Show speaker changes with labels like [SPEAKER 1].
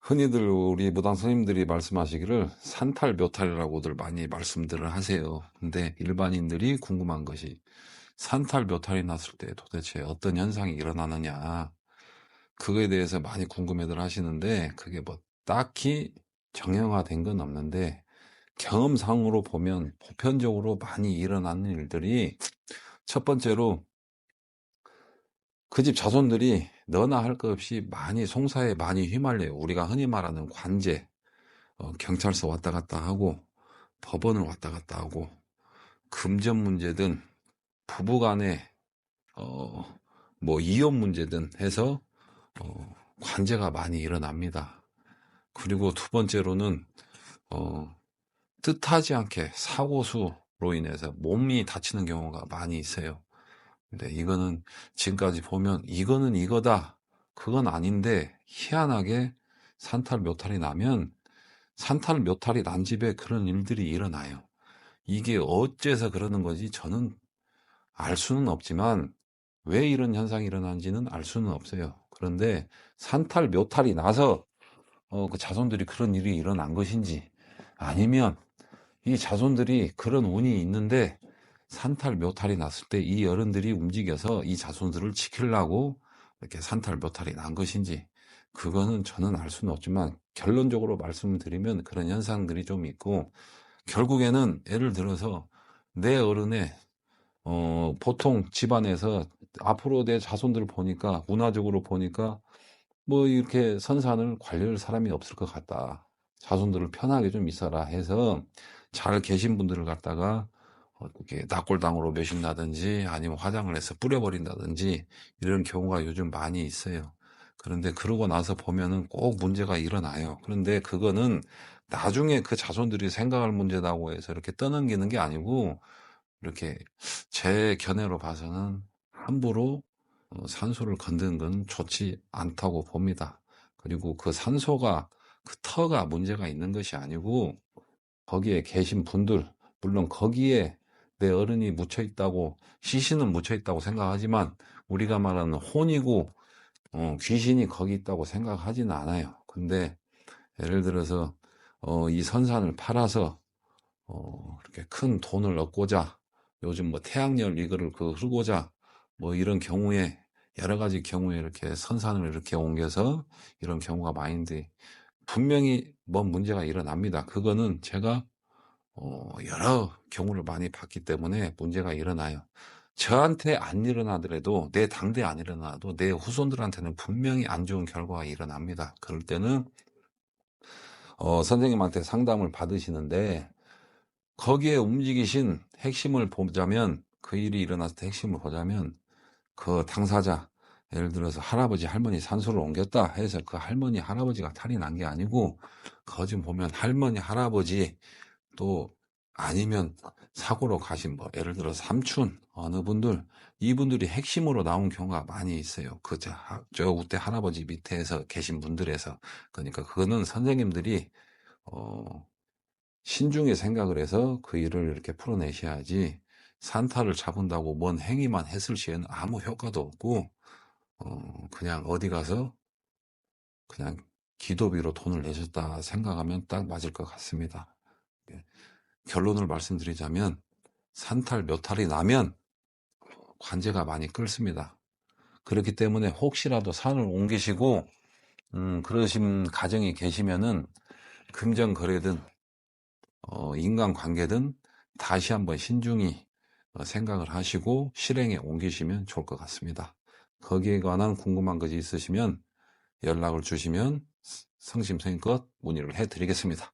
[SPEAKER 1] 흔히들 우리 무당 스님들이 말씀하시기를 산탈 묘탈이라고들 많이 말씀들을 하세요. 근데 일반인들이 궁금한 것이 산탈 묘탈이 났을 때 도대체 어떤 현상이 일어나느냐, 그거에 대해서 많이 궁금해들 하시는데, 그게 뭐 딱히 정형화된 건 없는데 경험상으로 보면 보편적으로 많이 일어나는 일들이, 첫 번째로 그 집 자손들이 너나 할 것 없이 많이 송사에 많이 휘말려요. 우리가 흔히 말하는 관제, 경찰서 왔다 갔다 하고 법원을 왔다 갔다 하고, 금전 문제든 부부간에 뭐 이혼 문제든 해서 관제가 많이 일어납니다. 그리고 두 번째로는 뜻하지 않게 사고수로 인해서 몸이 다치는 경우가 많이 있어요. 근데 이거는 지금까지 보면 이거는 이거다, 그건 아닌데, 희한하게 산탈 묘탈이 나면 산탈 묘탈이 난 집에 그런 일들이 일어나요. 이게 어째서 그러는 건지 저는 알 수는 없지만, 왜 이런 현상이 일어나는지는 알 수는 없어요. 그런데 산탈 묘탈이 나서 그 자손들이 그런 일이 일어난 것인지, 아니면 이 자손들이 그런 운이 있는데 산탈 묘탈이 났을 때 이 어른들이 움직여서 이 자손들을 지키려고 이렇게 산탈 묘탈이 난 것인지, 그거는 저는 알 수는 없지만 결론적으로 말씀드리면 그런 현상들이 좀 있고, 결국에는 예를 들어서 내 어른의 보통 집안에서 앞으로 내 자손들을 보니까, 문화적으로 보니까 뭐 이렇게 선산을 관리할 사람이 없을 것 같다, 자손들을 편하게 좀 있어라 해서 잘 계신 분들을 갖다가 이렇게 납골당으로 묘신다든지 아니면 화장을 해서 뿌려버린다든지 이런 경우가 요즘 많이 있어요. 그런데 그러고 나서 보면은 꼭 문제가 일어나요. 그런데 그거는 나중에 그 자손들이 생각할 문제라고 해서 이렇게 떠넘기는 게 아니고, 이렇게 제 견해로 봐서는 함부로 산소를 건드는 건 좋지 않다고 봅니다. 그리고 그 산소가, 그 터가 문제가 있는 것이 아니고, 거기에 계신 분들, 물론 거기에 내 어른이 묻혀 있다고, 시신은 묻혀 있다고 생각하지만 우리가 말하는 혼이고 귀신이 거기 있다고 생각하지는 않아요. 근데 예를 들어서 이 선산을 팔아서 이렇게 큰 돈을 얻고자, 요즘 뭐 태양열 이거를 흐르고자, 뭐 이런 경우에, 여러 가지 경우에 이렇게 선산을 이렇게 옮겨서 이런 경우가 많은데, 분명히 뭔 문제가 일어납니다. 그거는 제가 여러 경우를 많이 봤기 때문에 문제가 일어나요. 저한테 안 일어나더라도, 내 당대에 안 일어나도 내 후손들한테는 분명히 안 좋은 결과가 일어납니다. 그럴 때는 선생님한테 상담을 받으시는데, 거기에 움직이신 핵심을 보자면, 그 일이 일어났을 때 핵심을 보자면, 그 당사자, 예를 들어서 할아버지 할머니 산소를 옮겼다 해서 그 할머니 할아버지가 탈이 난 게 아니고, 거기 보면 할머니 할아버지, 또 아니면 사고로 가신 뭐 예를 들어 삼촌, 어느 분들, 이분들이 핵심으로 나온 경우가 많이 있어요. 저 그때 할아버지 밑에서 계신 분들에서. 그러니까 그거는 선생님들이 신중히 생각을 해서 그 일을 이렇게 풀어내셔야지, 산타를 잡은다고 뭔 행위만 했을 시에는 아무 효과도 없고, 그냥 어디 가서 그냥 기도비로 돈을 내셨다 생각하면 딱 맞을 것 같습니다. 예. 결론을 말씀드리자면, 산탈 묘탈이 나면 관제가 많이 끓습니다. 그렇기 때문에 혹시라도 산을 옮기시고 그러신 가정이 계시면은, 금전거래든 인간관계든 다시 한번 신중히 생각을 하시고 실행에 옮기시면 좋을 것 같습니다. 거기에 관한 궁금한 것이 있으시면 연락을 주시면 성심성의껏 문의를 해드리겠습니다.